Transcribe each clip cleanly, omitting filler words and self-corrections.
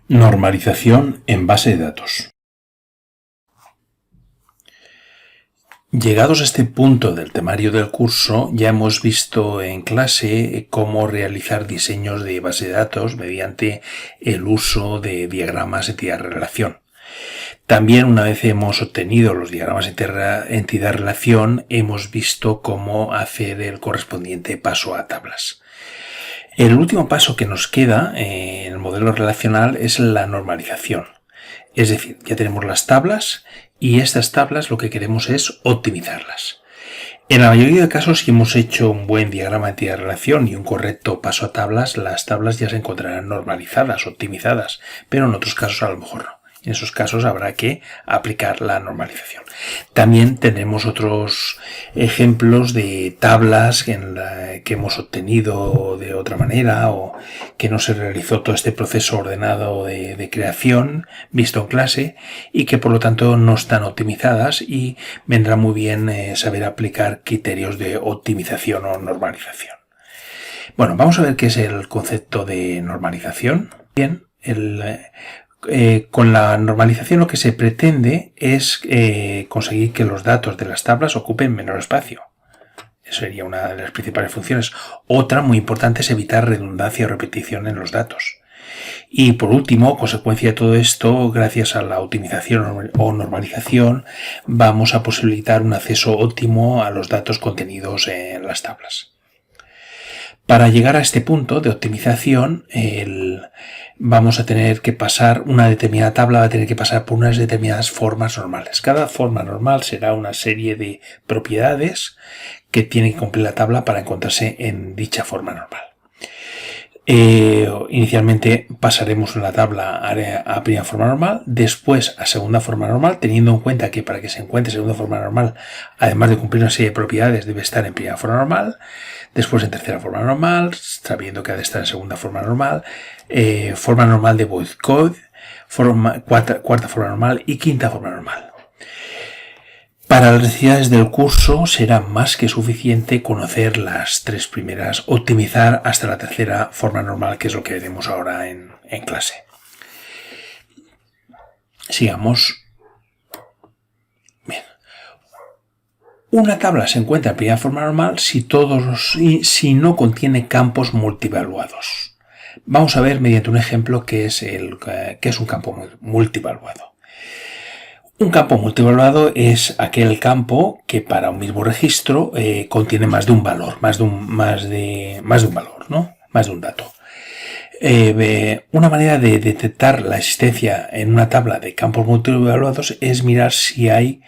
Normalización en base de datos. Llegados a este punto del temario del curso, ya hemos visto en clase cómo realizar diseños de base de datos mediante el uso de diagramas entidad-relación. También, una vez hemos obtenido los diagramas entidad-relación, hemos visto cómo hacer el correspondiente paso a tablas. El último paso que nos queda en el modelo relacional es la normalización. Es decir, ya tenemos las tablas y estas tablas lo que queremos es optimizarlas. En la mayoría de casos, si hemos hecho un buen diagrama de entidad-relación y un correcto paso a tablas, las tablas ya se encontrarán normalizadas, optimizadas, pero en otros casos a lo mejor no. En esos casos habrá que aplicar la normalización. También tendremos otros ejemplos de tablas que hemos obtenido de otra manera o que no se realizó todo este proceso ordenado de creación visto en clase y que por lo tanto no están optimizadas, y vendrá muy bien saber aplicar criterios de optimización o normalización. Bueno, vamos a ver qué es el concepto de normalización. Bien, con la normalización lo que se pretende es conseguir que los datos de las tablas ocupen menor espacio. Eso sería una de las principales funciones. Otra muy importante es evitar redundancia o repetición en los datos. Y por último, consecuencia de todo esto, gracias a la optimización o normalización, vamos a posibilitar un acceso óptimo a los datos contenidos en las tablas. Para llegar a este punto de optimización, vamos a tener que pasar una determinada tabla, va a tener que pasar por unas determinadas formas normales. Cada forma normal será una serie de propiedades que tiene que cumplir la tabla para encontrarse en dicha forma normal. Inicialmente pasaremos la tabla a primera forma normal, después a segunda forma normal, teniendo en cuenta que para que se encuentre segunda forma normal, además de cumplir una serie de propiedades, debe estar en primera forma normal, después en tercera forma normal, sabiendo que ha de estar en segunda forma normal de void code, cuarta forma normal y quinta forma normal. Para las necesidades del curso será más que suficiente conocer las tres primeras, optimizar hasta la tercera forma normal, que es lo que veremos ahora en clase. Sigamos. Bien. Una tabla se encuentra en primera forma normal si no contiene campos multivaluados. Vamos a ver mediante un ejemplo qué es un campo multivaluado. Un campo multivaluado es aquel campo que para un mismo registro contiene más de un valor, más de un valor, ¿no? Más de un dato. Una manera de detectar la existencia en una tabla de campos multivaluados es mirar si hay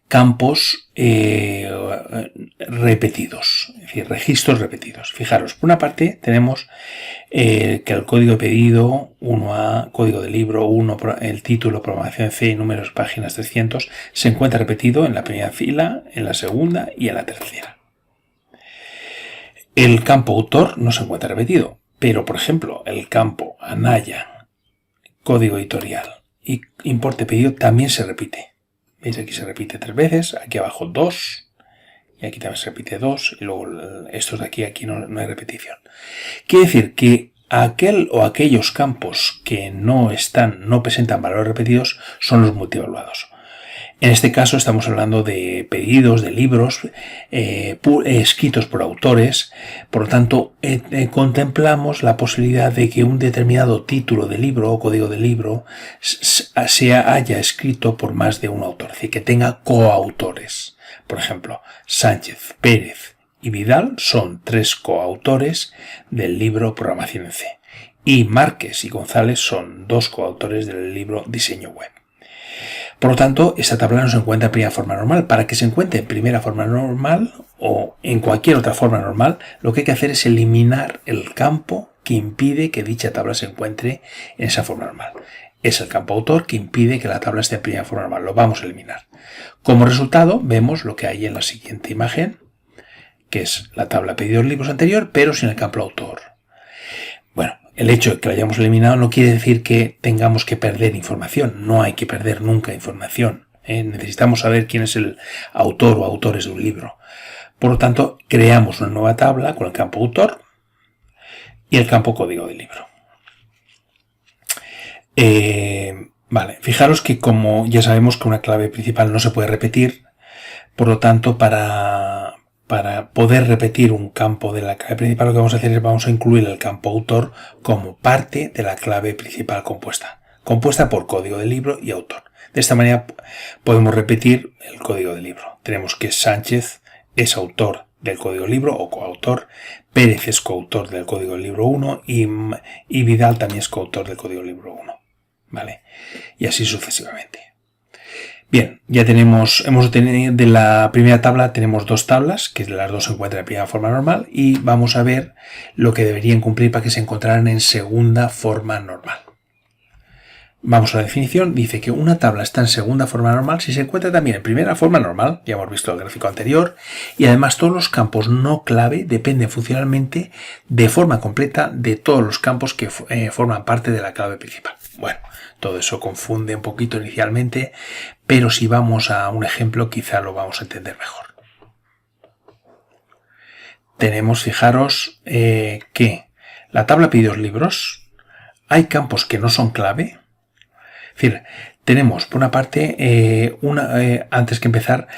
campos repetidos, es decir, registros repetidos. Fijaros, por una parte tenemos que el código de pedido 1A, código de libro 1, el título, programación C, números, páginas 300, se encuentra repetido en la primera fila, en la segunda y en la tercera. El campo autor no se encuentra repetido, pero por ejemplo el campo Anaya, código editorial y importe pedido también se repite. ¿Veis? Aquí se repite 3 veces, aquí abajo 2, y aquí también se repite 2, y luego estos de aquí no hay repetición. Quiere decir que aquel o aquellos campos que no presentan valores repetidos son los multivaluados. En este caso estamos hablando de pedidos, de libros escritos por autores. Por lo tanto, contemplamos la posibilidad de que un determinado título de libro o código de libro haya escrito por más de un autor, es decir, que tenga coautores. Por ejemplo, Sánchez, Pérez y Vidal son 3 coautores del libro Programación en C. Y Márquez y González son 2 coautores del libro Diseño Web. Por lo tanto, esta tabla no se encuentra en primera forma normal. Para que se encuentre en primera forma normal o en cualquier otra forma normal, lo que hay que hacer es eliminar el campo que impide que dicha tabla se encuentre en esa forma normal. Es el campo autor que impide que la tabla esté en primera forma normal. Lo vamos a eliminar. Como resultado, vemos lo que hay en la siguiente imagen, que es la tabla pedidos libros anterior, pero sin el campo autor. Bueno, el hecho de que lo hayamos eliminado no quiere decir que tengamos que perder información. No hay que perder nunca información. Necesitamos saber quién es el autor o autores de un libro. Por lo tanto, creamos una nueva tabla con el campo autor y el campo código del libro. Vale, fijaros que como ya sabemos que una clave principal no se puede repetir, por lo tanto, para poder repetir un campo de la clave principal, lo que vamos a hacer es vamos a incluir el campo autor como parte de la clave principal compuesta por código del libro y autor. De esta manera podemos repetir el código del libro. Tenemos que Sánchez es autor del código del libro o coautor, Pérez es coautor del código del libro 1 y Vidal también es coautor del código del libro 1. ¿Vale? Y así sucesivamente. Bien, ya hemos obtenido de la primera tabla, tenemos dos tablas, que las dos se encuentran en primera forma normal, y vamos a ver lo que deberían cumplir para que se encontraran en segunda forma normal. Vamos a la definición, dice que una tabla está en segunda forma normal si se encuentra también en primera forma normal, ya hemos visto el gráfico anterior, y además todos los campos no clave dependen funcionalmente de forma completa de todos los campos que forman parte de la clave principal. Bueno, todo eso confunde un poquito inicialmente, pero si vamos a un ejemplo quizá lo vamos a entender mejor. Tenemos, fijaros, que la tabla pedidos libros, hay campos que no son clave. Es decir, tenemos por una parte, antes que empezar,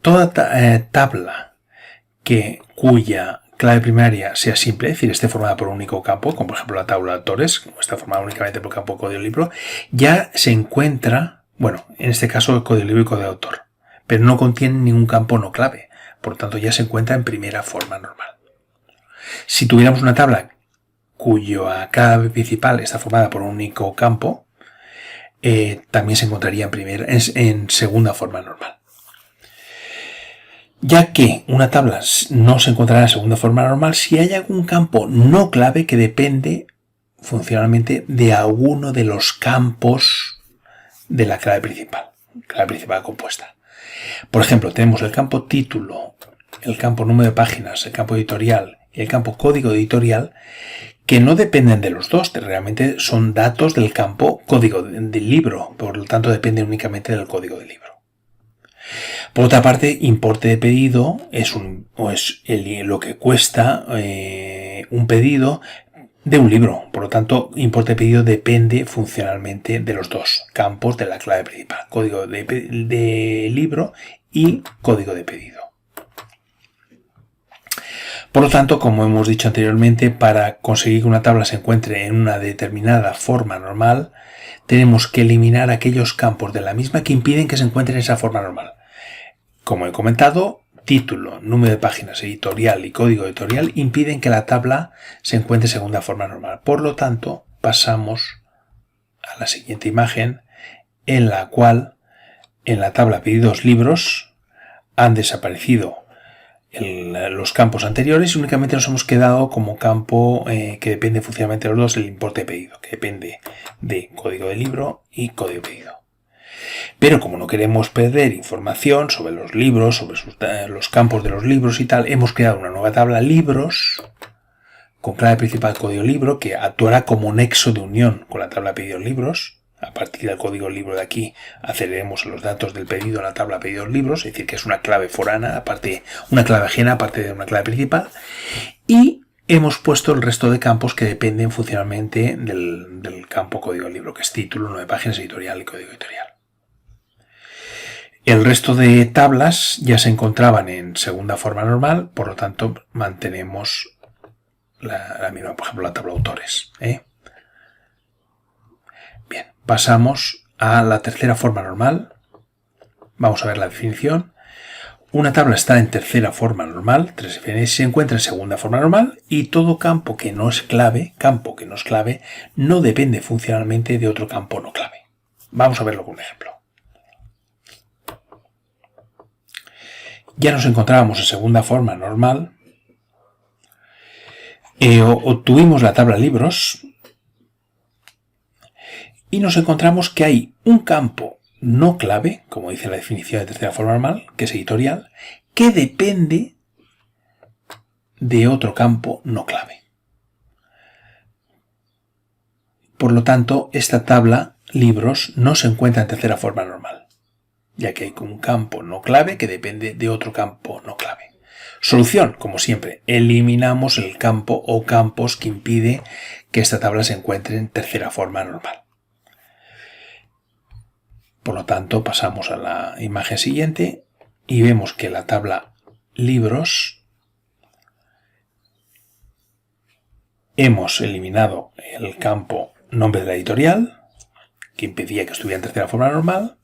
toda tabla cuya clave primaria sea simple, es decir, esté formada por un único campo, como por ejemplo la tabla de autores, como está formada únicamente por campo código libro, ya se encuentra, bueno, en este caso el código libro y código autor, pero no contiene ningún campo no clave, por lo tanto ya se encuentra en primera forma normal. Si tuviéramos una tabla cuya clave principal está formada por un único campo, también se encontraría en segunda forma normal. Ya que una tabla no se encontrará en segunda forma normal si hay algún campo no clave que depende funcionalmente de alguno de los campos de la clave principal compuesta. Por ejemplo, tenemos el campo título, el campo número de páginas, el campo editorial y el campo código editorial, que no dependen de los dos, realmente son datos del campo código del libro, por lo tanto dependen únicamente del código del libro. Por otra parte, importe de pedido es lo que cuesta un pedido de un libro, por lo tanto importe de pedido depende funcionalmente de los dos campos de la clave principal, código de libro y código de pedido. Por lo tanto, como hemos dicho anteriormente, para conseguir que una tabla se encuentre en una determinada forma normal, tenemos que eliminar aquellos campos de la misma que impiden que se encuentre en esa forma normal. Como he comentado, título, número de páginas, editorial y código editorial impiden que la tabla se encuentre en segunda forma normal. Por lo tanto, pasamos a la siguiente imagen, en la cual en la tabla pedidos libros han desaparecido los campos anteriores y únicamente nos hemos quedado como campo que depende funcionalmente de los dos, el importe de pedido, que depende de código de libro y código de pedido. Pero como no queremos perder información sobre los libros, sobre los campos de los libros y tal, hemos creado una nueva tabla libros con clave principal código libro que actuará como nexo de unión con la tabla pedidos libros. A partir del código libro de aquí accederemos a los datos del pedido a la tabla pedidos libros, es decir, que es una clave forana, una clave ajena aparte de una clave principal. Y hemos puesto el resto de campos que dependen funcionalmente del campo código libro, que es título, 9 páginas, editorial y código editorial. El resto de tablas ya se encontraban en segunda forma normal, por lo tanto mantenemos la misma, por ejemplo, la tabla autores. Bien, pasamos a la tercera forma normal. Vamos a ver la definición. Una tabla está en tercera forma normal, se encuentra en segunda forma normal y todo campo que no es clave, no depende funcionalmente de otro campo no clave. Vamos a verlo con un ejemplo. Ya nos encontrábamos en segunda forma normal. Obtuvimos la tabla libros y nos encontramos que hay un campo no clave, como dice la definición de tercera forma normal, que es editorial, que depende de otro campo no clave. Por lo tanto, esta tabla libros no se encuentra en tercera forma normal, ya que hay un campo no clave que depende de otro campo no clave. Solución, como siempre, eliminamos el campo o campos que impide que esta tabla se encuentre en tercera forma normal. Por lo tanto, pasamos a la imagen siguiente y vemos que la tabla libros hemos eliminado el campo nombre de la editorial, que impedía que estuviera en tercera forma normal,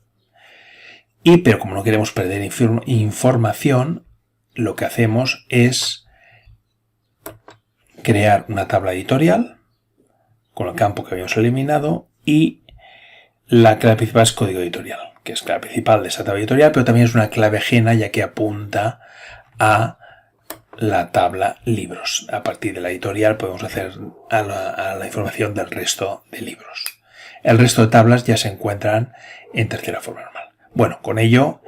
pero como no queremos perder información, lo que hacemos es crear una tabla editorial con el campo que habíamos eliminado y la clave principal es código editorial, que es clave principal de esa tabla editorial, pero también es una clave ajena ya que apunta a la tabla libros. A partir de la editorial podemos hacer a la información del resto de libros. El resto de tablas ya se encuentran en tercera forma normal. Bueno, con ello,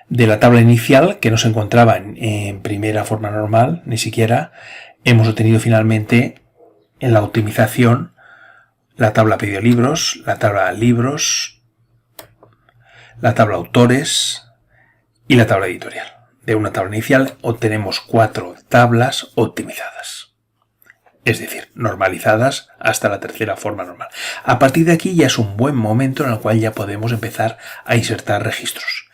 de la tabla inicial, que no se encontraba en primera forma normal, ni siquiera, hemos obtenido finalmente en la optimización la tabla pedido libros, la tabla libros, la tabla autores y la tabla editorial. De una tabla inicial obtenemos 4 tablas optimizadas, es decir, normalizadas hasta la tercera forma normal. A partir de aquí ya es un buen momento en el cual ya podemos empezar a insertar registros,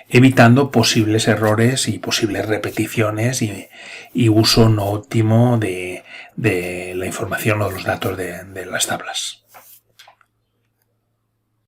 evitando posibles errores y posibles repeticiones y uso no óptimo de la información o de los datos de las tablas.